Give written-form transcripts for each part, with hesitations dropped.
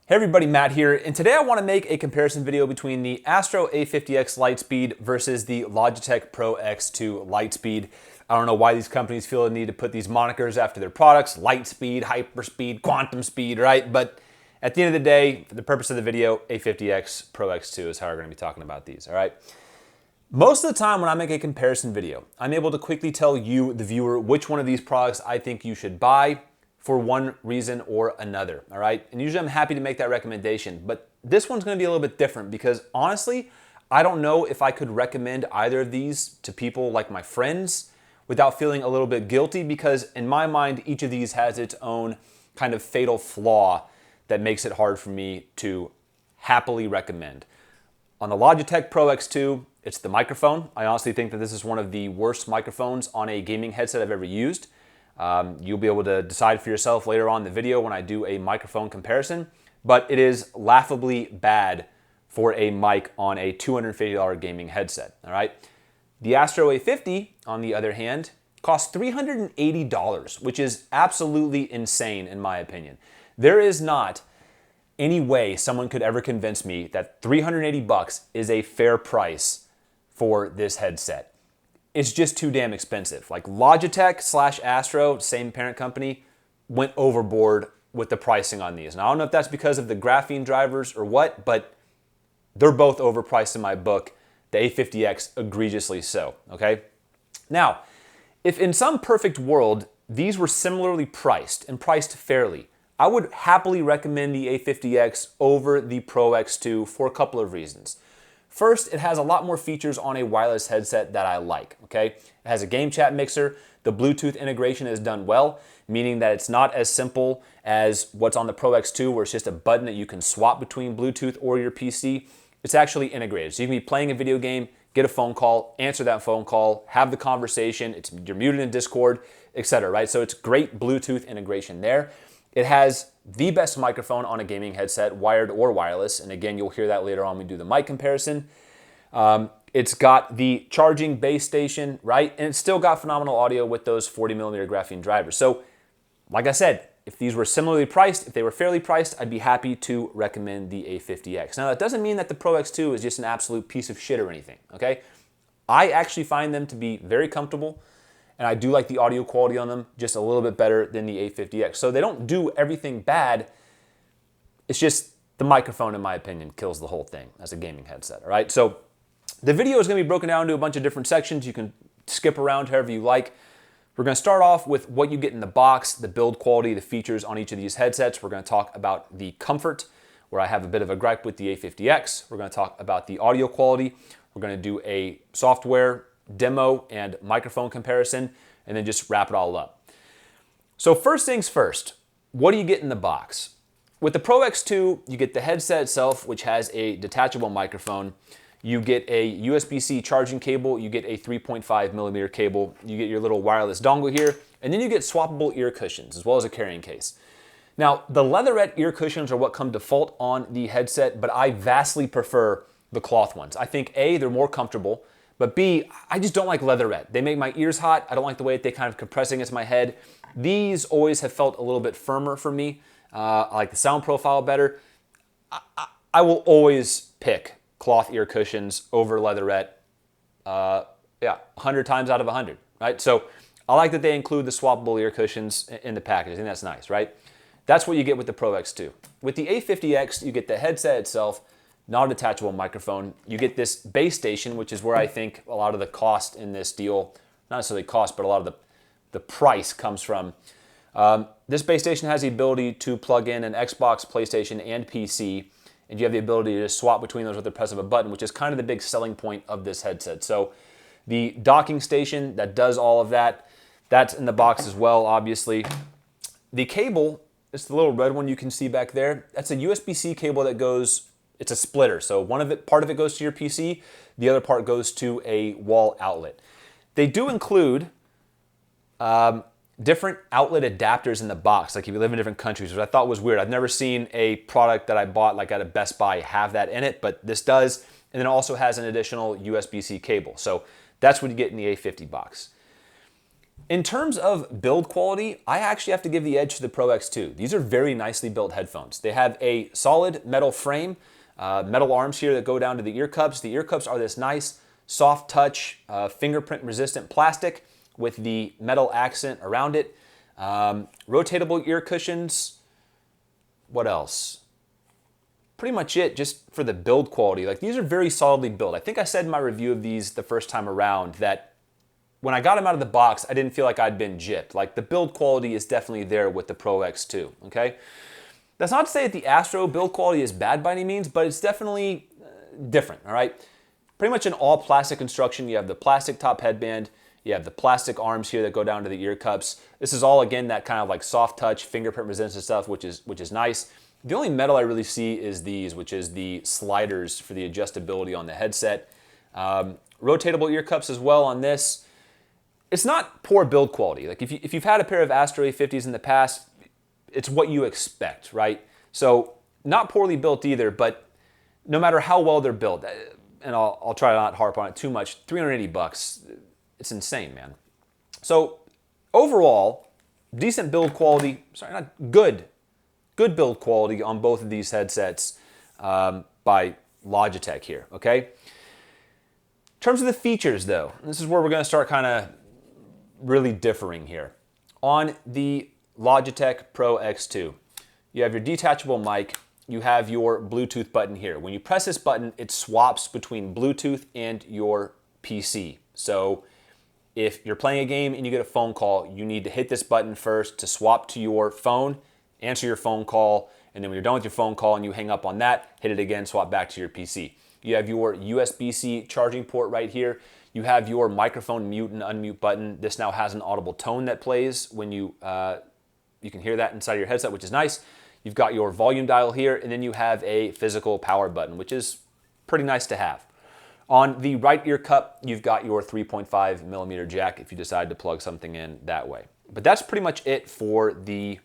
Hey everybody, Matt here, and today I want to make a comparison video between the Astro A50 X Lightspeed versus the Logitech Pro X2 Lightspeed. I don't know why these companies feel the need to put these monikers after their products, Lightspeed, Hyperspeed, Quantum Speed, right? But at the end of the day, for the purpose of the video, A50 X Pro X2 is how we're going to be talking about these, all right? Most of the time when I make a comparison video, I'm able to quickly tell you, the viewer, which one of these products I think you should buy for one reason or another, all right? And usually I'm happy to make that recommendation, but this one's gonna be a little bit different because honestly, I don't know if I could recommend either of these to people like my friends without feeling a little bit guilty, because in my mind, each of these has its own kind of fatal flaw that makes it hard for me to happily recommend. On the Logitech Pro X2, it's the microphone. I honestly think that this is one of the worst microphones on a gaming headset I've ever used. You'll be able to decide for yourself later on in the video when I do a microphone comparison, but it is laughably bad for a mic on a $250 gaming headset, all right? The Astro A50, on the other hand, costs $380, which is absolutely insane in my opinion. There is not any way someone could ever convince me that 380 bucks is a fair price for this headset. It's just too damn expensive. Like Logitech / Astro, same parent company, went overboard with the pricing on these. And I don't know if that's because of the graphene drivers or what, but they're both overpriced in my book. The A50X egregiously so, okay? Now, if in some perfect world, these were similarly priced and priced fairly, I would happily recommend the A50X over the Pro X2 for a couple of reasons. First, it has a lot more features on a wireless headset that I like, okay? It has a game chat mixer. The Bluetooth integration is done well, meaning that it's not as simple as what's on the Pro X2 where it's just a button that you can swap between Bluetooth or your PC. It's actually integrated. So you can be playing a video game, get a phone call, answer that phone call, have the conversation, you're muted in Discord, etc., right? So it's great Bluetooth integration there. It has the best microphone on a gaming headset, wired or wireless, and again, you'll hear that later on when we do the mic comparison. It's got the charging base station, right? And it's still got phenomenal audio with those 40mm graphene drivers. So, like I said, if these were similarly priced, if they were fairly priced, I'd be happy to recommend the A50X. Now, that doesn't mean that the Pro X2 is just an absolute piece of shit or anything, okay? I actually find them to be very comfortable, and I do like the audio quality on them just a little bit better than the A50X. So they don't do everything bad. It's just the microphone, in my opinion, kills the whole thing as a gaming headset, all right? So the video is gonna be broken down into a bunch of different sections. You can skip around however you like. We're gonna start off with what you get in the box, the build quality, the features on each of these headsets. We're gonna talk about the comfort, where I have a bit of a gripe with the A50X. We're gonna talk about the audio quality. We're gonna do a software demo and microphone comparison, and then just wrap it all up. So first things first, what do you get in the box? With the Pro X2, you get the headset itself, which has a detachable microphone. You get a USB-C charging cable, you get a 3.5mm cable, you get your little wireless dongle here, and then you get swappable ear cushions, as well as a carrying case. Now, the leatherette ear cushions are what come default on the headset, but I vastly prefer the cloth ones. I think A, they're more comfortable, but B, I just don't like leatherette. They make my ears hot. I don't like the way that they kind of compress against my head. These always have felt a little bit firmer for me. I like the sound profile better. I will always pick cloth ear cushions over leatherette. 100 times out of 100, right? So I like that they include the swappable ear cushions in the package. I think that's nice, right? That's what you get with the Pro X2. With the A50X, you get the headset itself, not a detachable microphone. You get this base station, which is where I think a lot of the cost in this deal, not necessarily cost, but a lot of the price comes from. This base station has the ability to plug in an Xbox, PlayStation, and PC, and you have the ability to swap between those with the press of a button, which is kind of the big selling point of this headset. So the docking station that does all of that, that's in the box as well, obviously. The cable, it's the little red one you can see back there. That's a USB-C cable that goes, it's a splitter. So part of it goes to your PC, the other part goes to a wall outlet. They do include different outlet adapters in the box, like if you live in different countries, which I thought was weird. I've never seen a product that I bought like at a Best Buy have that in it, but this does. And then it also has an additional USB-C cable. So that's what you get in the A50 box. In terms of build quality, I actually have to give the edge to the Pro X2. These are very nicely built headphones. They have a solid metal frame, metal arms here that go down to the ear cups. The ear cups are this nice, soft touch, fingerprint resistant plastic with the metal accent around it. Rotatable ear cushions. What else? Pretty much it just for the build quality. Like, these are very solidly built. I think I said in my review of these the first time around that when I got them out of the box, I didn't feel like I'd been gypped. Like, the build quality is definitely there with the Pro X2, okay? That's not to say that the Astro build quality is bad by any means, but it's definitely different, all right? Pretty much an all plastic construction. You have the plastic top headband, you have the plastic arms here that go down to the ear cups. This is all, again, that kind of like soft touch, fingerprint resistant stuff, which is nice. The only metal I really see is these, which is the sliders for the adjustability on the headset. Rotatable ear cups as well on this. It's not poor build quality. Like, if you've had a pair of Astro A50s in the past, it's what you expect, right? So not poorly built either, but no matter how well they're built, and I'll try to not harp on it too much, 380 bucks, it's insane, man. So overall, decent build quality, sorry, not good build quality on both of these headsets by Logitech here, okay? In terms of the features though, this is where we're gonna start kind of really differing here. On the Logitech Pro X2, you have your detachable mic, you have your Bluetooth button here. When you press this button, it swaps between Bluetooth and your PC. So if you're playing a game and you get a phone call, you need to hit this button first to swap to your phone, answer your phone call, and then when you're done with your phone call and you hang up on that, hit it again, swap back to your PC. You have your USB-C charging port right here. You have your microphone mute and unmute button. This now has an audible tone that plays when you can hear that inside your headset, which is nice. You've got your volume dial here, and then you have a physical power button, which is pretty nice to have. On the right ear cup, you've got your 3.5 millimeter jack if you decide to plug something in that way. But that's pretty much it for the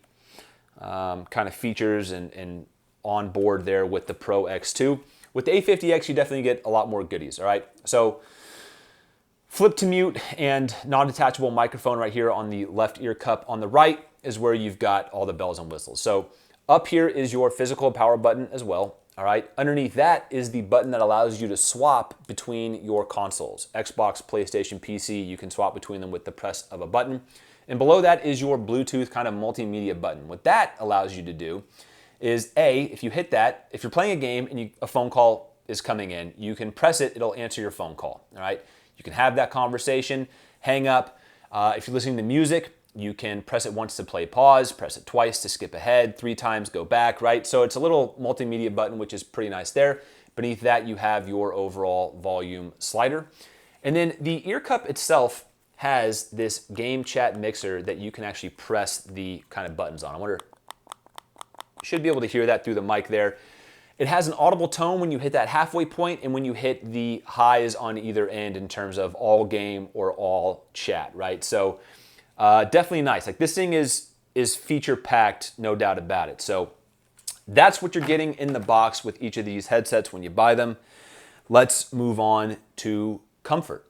kind of features and on board there with the Pro X2. With the A50X, you definitely get a lot more goodies, all right? So flip to mute and non-detachable microphone right here on the left ear cup. On the right is where you've got all the bells and whistles. So up here is your physical power button as well, all right? Underneath that is the button that allows you to swap between your consoles. Xbox, PlayStation, PC, you can swap between them with the press of a button. And below that is your Bluetooth kind of multimedia button. What that allows you to do is if you hit that, if you're playing a game and a phone call is coming in, you can press it, it'll answer your phone call, all right? You can have that conversation, hang up. If you're listening to music, you can press it once to play pause, press it twice to skip ahead, 3 times go back, right? So it's a little multimedia button, which is pretty nice there. Beneath that, you have your overall volume slider. And then the ear cup itself has this game chat mixer that you can actually press the kind of buttons on. I wonder, you should be able to hear that through the mic there. It has an audible tone when you hit that halfway point and when you hit the highs on either end in terms of all game or all chat, right? So definitely nice. Like, this thing is feature packed, no doubt about it. So that's what you're getting in the box with each of these headsets when you buy them. Let's move on to comfort.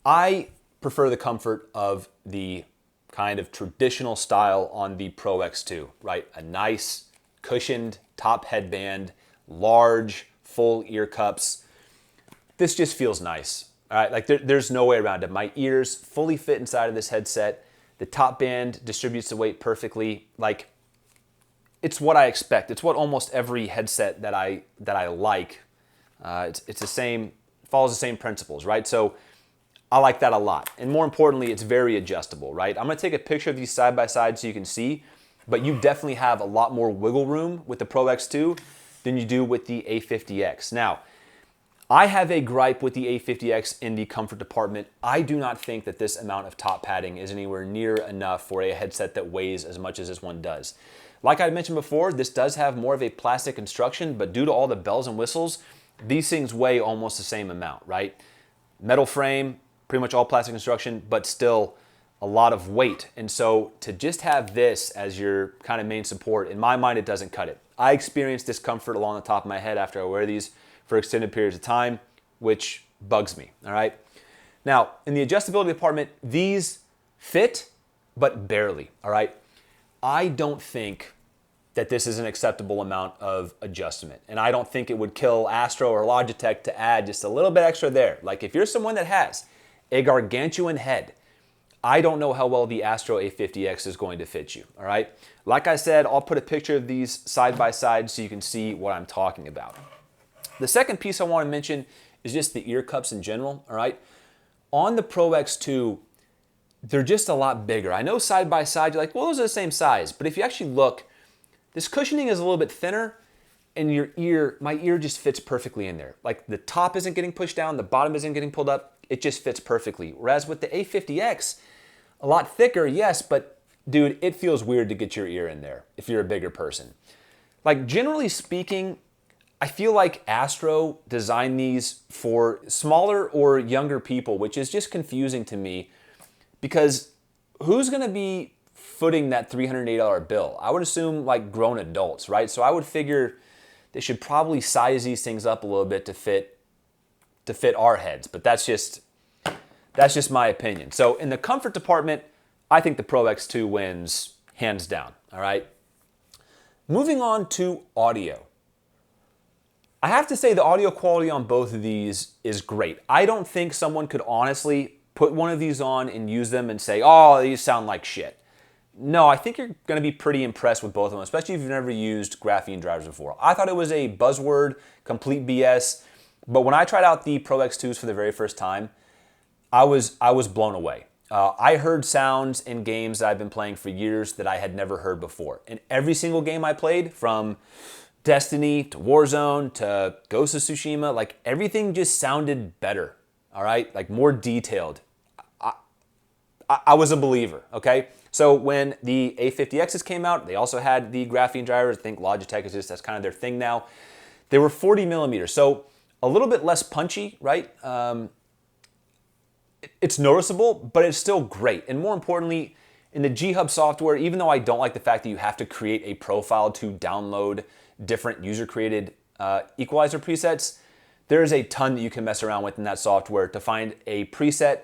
I prefer the comfort of the kind of traditional style on the Pro X2, right? A nice cushioned top headband, large full ear cups. This just feels nice. All right, like there's no way around it. My ears fully fit inside of this headset. The top band distributes the weight perfectly. Like, it's what I expect. It's what almost every headset that I like. It's the same, follows the same principles, right? So I like that a lot. And more importantly, it's very adjustable, right? I'm gonna take a picture of these side by side so you can see, but you definitely have a lot more wiggle room with the Pro X2 than you do with the A50X. Now, I have a gripe with the A50X in the comfort department. I do not think that this amount of top padding is anywhere near enough for a headset that weighs as much as this one does. Like I mentioned before, this does have more of a plastic construction, but due to all the bells and whistles, these things weigh almost the same amount, right? Metal frame, pretty much all plastic construction, but still a lot of weight. And so to just have this as your kind of main support, in my mind, it doesn't cut it. I experience discomfort along the top of my head after I wear these for extended periods of time, which bugs me, all right? Now, in the adjustability department, these fit, but barely, all right? I don't think that this is an acceptable amount of adjustment. And I don't think it would kill Astro or Logitech to add just a little bit extra there. Like if you're someone that has a gargantuan head, I don't know how well the Astro A50 X is going to fit you, all right? Like I said, I'll put a picture of these side by side so you can see what I'm talking about. The second piece I want to mention is just the ear cups in general, all right? On the Pro X2, they're just a lot bigger. I know side by side, you're like, well, those are the same size. But if you actually look, this cushioning is a little bit thinner, and my ear just fits perfectly in there. Like the top isn't getting pushed down, the bottom isn't getting pulled up. It just fits perfectly. Whereas with the A50X, a lot thicker, yes, but dude, it feels weird to get your ear in there if you're a bigger person. Like generally speaking, I feel like Astro designed these for smaller or younger people, which is just confusing to me because who's gonna be footing that $308 bill? I would assume like grown adults, right? So I would figure they should probably size these things up a little bit to fit our heads, but that's just my opinion. So in the comfort department, I think the Pro X2 wins hands down, all right? Moving on to audio. I have to say the audio quality on both of these is great. I don't think someone could honestly put one of these on and use them and say, oh, these sound like shit. No, I think you're gonna be pretty impressed with both of them, especially if you've never used graphene drivers before. I thought it was a buzzword, complete BS, but when I tried out the Pro X2s for the very first time, I was blown away. I heard sounds in games that I've been playing for years that I had never heard before. In every single game I played, from Destiny to Warzone to Ghost of Tsushima, like everything just sounded better, all right? Like more detailed. I was a believer, okay? So when the A50Xs came out, they also had the graphene drivers. I think Logitech is just, that's kind of their thing now. They were 40 millimeters, so a little bit less punchy, right? It's noticeable, but it's still great. And more importantly, in the G-Hub software, even though I don't like the fact that you have to create a profile to download different user-created equalizer presets, there is a ton that you can mess around with in that software to find a preset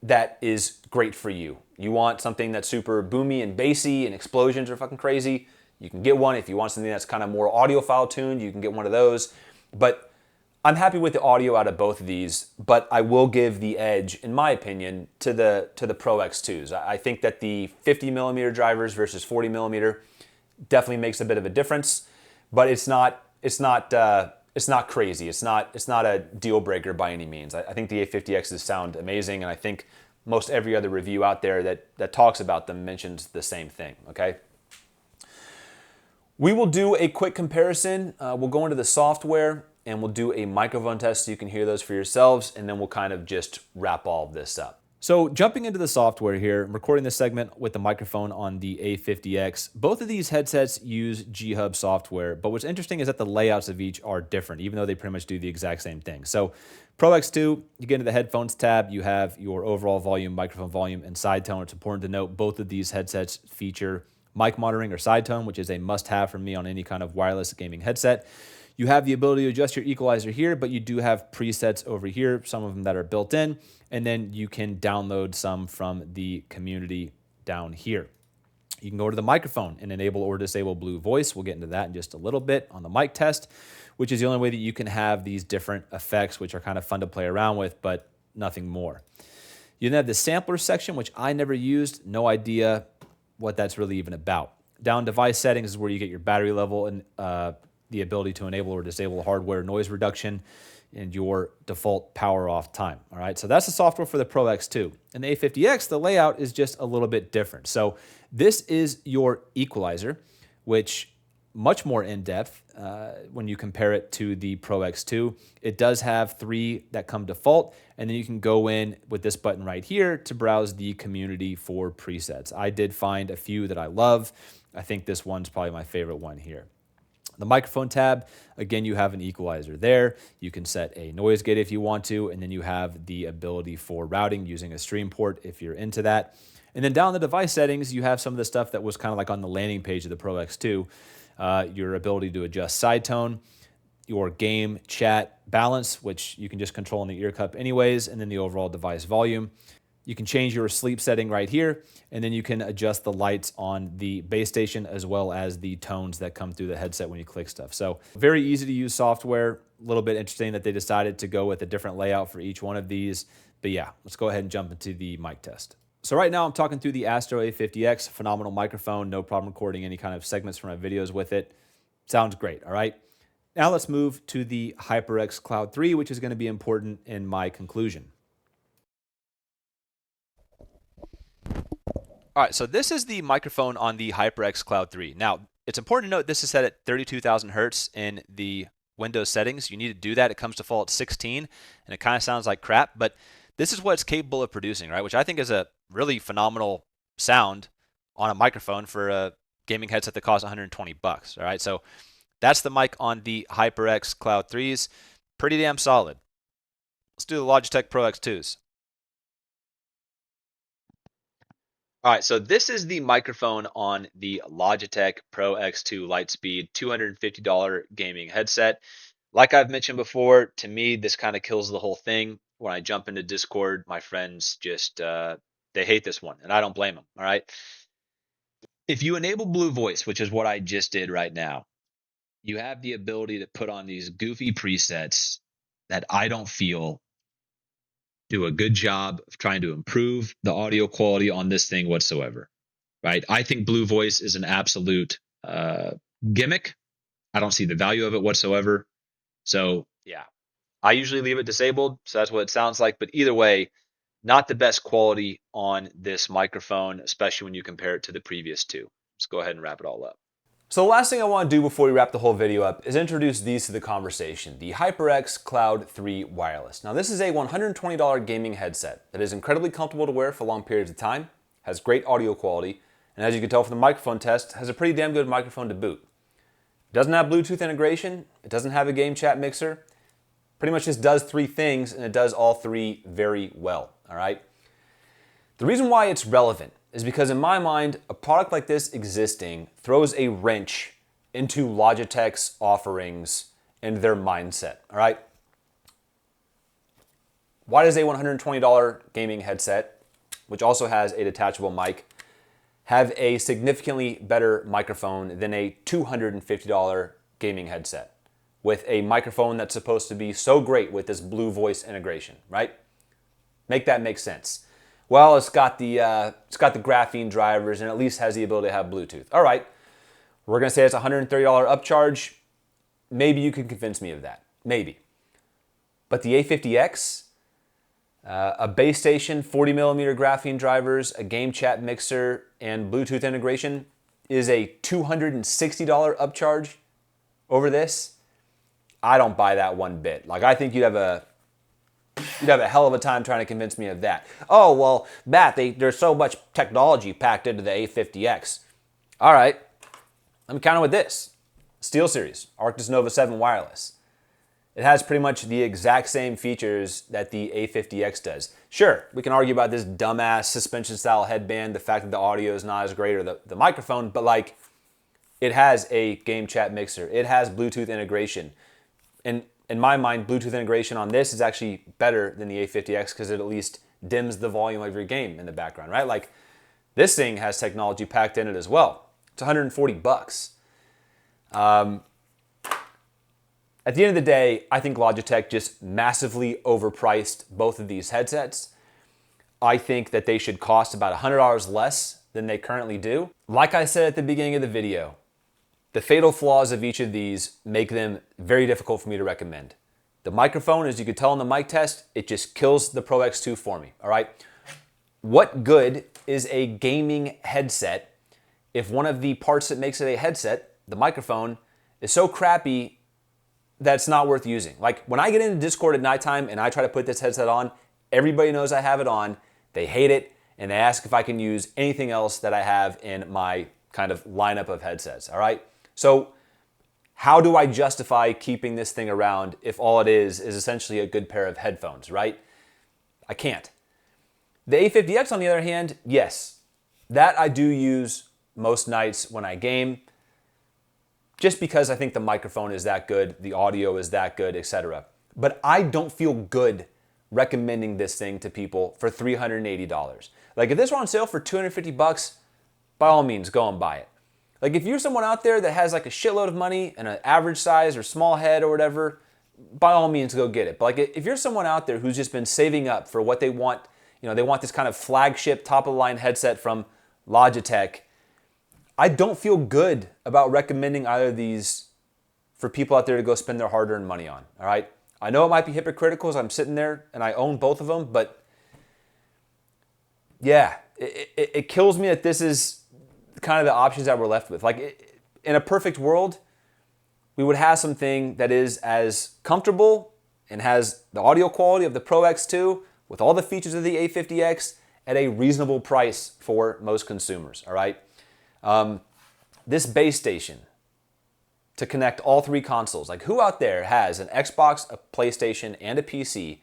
that is great for you. You want something that's super boomy and bassy and explosions are fucking crazy, you can get one. If you want something that's kind of more audiophile tuned, you can get one of those. But I'm happy with the audio out of both of these, but I will give the edge, in my opinion, to the Pro X2s. I think that the 50 millimeter drivers versus 40 millimeter definitely makes a bit of a difference, but it's not crazy. It's not a deal breaker by any means. I think the A50Xs sound amazing, and I think most every other review out there that talks about them mentions the same thing, okay? We will do a quick comparison. We'll go into the software and we'll do a microphone test so you can hear those for yourselves, and then we'll kind of just wrap all of this up. So jumping into the software here, I'm recording this segment with the microphone on the A50X. Both of these headsets use G-Hub software, but what's interesting is that the layouts of each are different, even though they pretty much do the exact same thing. So Pro X2, you get into the headphones tab, you have your overall volume, microphone volume, and side tone. It's important to note both of these headsets feature mic monitoring or side tone, which is a must-have for me on any kind of wireless gaming headset. You have the ability to adjust your equalizer here, but you do have presets over here, some of them that are built in, and then you can download some from the community down here. You can go to the microphone and enable or disable blue voice. We'll get into that in just a little bit on the mic test, which is the only way that you can have these different effects, which are kind of fun to play around with, but nothing more. You then have the sampler section, which I never used, no idea what that's really even about. Down device settings is where you get your battery level and the ability to enable or disable hardware noise reduction and your default power off time. All right, so that's the software for the Pro X2. And the A50X, the layout is just a little bit different. So this is your equalizer, which much more in-depth when you compare it to the Pro X2. It does have 3 that come default, and then you can go in with this button right here to browse the community for presets. I did find a few that I love. I think this one's probably my favorite one here. The microphone tab, again, you have an equalizer there. You can set a noise gate if you want to, and then you have the ability for routing using a stream port if you're into that. And then down in the device settings, you have some of the stuff that was kind of like on the landing page of the Pro X2, your ability to adjust side tone. your game chat balance, which you can just control in the ear cup anyways, and then the overall device volume. You can change your sleep setting right here, and then you can adjust the lights on the base station as well as the tones that come through the headset when you click stuff. So very easy to use software. A little bit interesting that they decided to go with a different layout for each one of these. But yeah, let's go ahead and jump into the mic test. So right now I'm talking through the Astro A50 X, phenomenal microphone, no problem recording any kind of segments from my videos with it. Sounds great, all right? Now let's move to the HyperX Cloud 3, which is going to be important in my conclusion. All right, so this is the microphone on the HyperX Cloud 3. Now, it's important to note this is set at 32,000 hertz in the Windows settings. You need to do that. It comes default 16, and it kind of sounds like crap, but this is what it's capable of producing, right? Which I think is a really phenomenal sound on a microphone for a gaming headset that costs 120 bucks, all right? So that's the mic on the HyperX Cloud 3s. Pretty damn solid. Let's do the Logitech Pro X2s. All right, so this is the microphone on the Logitech Pro X2 Lightspeed $250 gaming headset. Like I've mentioned before, to me, this kind of kills the whole thing. When I jump into Discord, my friends just, they hate this one, and I don't blame them, all right? If you enable Blue Voice, which is what I just did right now, you have the ability to put on these goofy presets that I don't feel do a good job of trying to improve the audio quality on this thing whatsoever, right? I think Blue Voice is an absolute gimmick. I don't see the value of it whatsoever. So yeah, I usually leave it disabled, so that's what it sounds like. But either way, not the best quality on this microphone, especially when you compare it to the previous two. Let's go ahead and wrap it all up. So the last thing I want to do before we wrap the whole video up is introduce these to the conversation, the HyperX Cloud 3 Wireless. Now this is a $120 gaming headset that is incredibly comfortable to wear for long periods of time, has great audio quality, and as you can tell from the microphone test, has a pretty damn good microphone to boot. It doesn't have Bluetooth integration, it doesn't have a game chat mixer, pretty much just does three things and it does all three very well, all right? The reason why it's relevant is because in my mind, a product like this existing throws a wrench into Logitech's offerings and their mindset, all right? Why does a $120 gaming headset, which also has a detachable mic, have a significantly better microphone than a $250 gaming headset with a microphone that's supposed to be so great with this Blue Voice integration, right? Make that make sense. Well, it's got the graphene drivers and at least has the ability to have Bluetooth. All right, we're gonna say it's a $130 upcharge. Maybe you can convince me of that, maybe. But the A50X, a base station, 40mm graphene drivers, a game chat mixer, and Bluetooth integration is a $260 upcharge over this. I don't buy that one bit. Like, I think you'd have a hell of a time trying to convince me of that. Oh, well, Matt, there's so much technology packed into the A50X. All right, let me count it with this. SteelSeries, Arctis Nova 7 wireless. It has pretty much the exact same features that the A50X does. Sure, we can argue about this dumbass suspension style headband, the fact that the audio is not as great, or the microphone, but like, it has a game chat mixer. It has Bluetooth integration. And in my mind, Bluetooth integration on this is actually better than the A50X because it at least dims the volume of your game in the background, right? Like, this thing has technology packed in it as well. It's 140 bucks. At the end of the day, I think Logitech just massively overpriced both of these headsets. I think that they should cost about $100 less than they currently do. Like I said at the beginning of the video, the fatal flaws of each of these make them very difficult for me to recommend. The microphone, as you could tell in the mic test, it just kills the Pro X2 for me, all right? What good is a gaming headset if one of the parts that makes it a headset, the microphone, is so crappy that it's not worth using? Like, when I get into Discord at nighttime and I try to put this headset on, everybody knows I have it on, they hate it, and they ask if I can use anything else that I have in my kind of lineup of headsets, all right? So how do I justify keeping this thing around if all it is essentially a good pair of headphones, right? I can't. The A50X, on the other hand, yes, that I do use most nights when I game. just because I think the microphone is that good, the audio is that good, etc. But I don't feel good recommending this thing to people for $380. Like if this were on sale for 250 bucks, by all means, go and buy it. Like if you're someone out there that has like a shitload of money and an average size or small head or whatever, by all means, go get it. But like if you're someone out there who's just been saving up for what they want, you know, they want this kind of flagship top of the line headset from Logitech, I don't feel good about recommending either of these for people out there to go spend their hard-earned money on, all right? I know it might be hypocritical as I'm sitting there and I own both of them, but yeah, it kills me that this is kind of the options that we're left with. Like in a perfect world, we would have something that is as comfortable and has the audio quality of the Pro X2 with all the features of the A50X at a reasonable price for most consumers, all right? This base station to connect all three consoles, like who out there has an Xbox, a PlayStation, and a PC,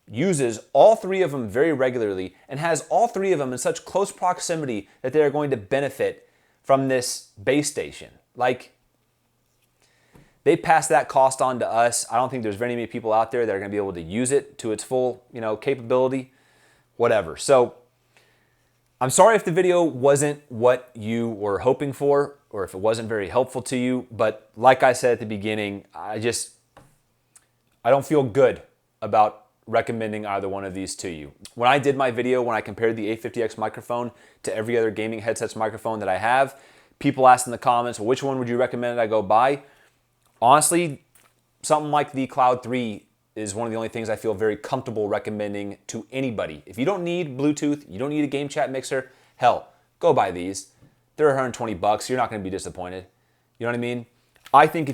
uses all three of them very regularly, and has all three of them in such close proximity that they are going to benefit from this base station? Like, they pass that cost on to us. I don't think there's very many people out there that are going to be able to use it to its full, you know, capability, whatever. So I'm sorry if the video wasn't what you were hoping for or if it wasn't very helpful to you, but like I said at the beginning, I don't feel good about recommending either one of these to you. When I did my video, when I compared the A50X microphone to every other gaming headset's microphone that I have, people asked in the comments, well, which one would you recommend I go buy? Honestly, something like the Cloud 3 is one of the only things I feel very comfortable recommending to anybody. If you don't need Bluetooth, you don't need a game chat mixer, hell, go buy these. They're 120 bucks. You're not going to be disappointed. You know what I mean? I think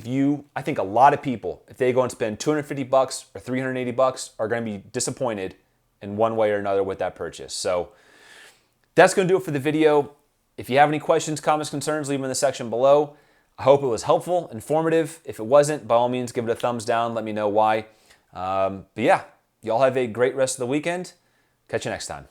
a lot of people, if they go and spend 250 bucks or 380 bucks, are going to be disappointed in one way or another with that purchase. So that's going to do it for the video. If you have any questions, comments, concerns, leave them in the section below. I hope it was helpful, informative. If it wasn't, by all means, give it a thumbs down. Let me know why. But yeah, y'all have a great rest of the weekend. Catch you next time.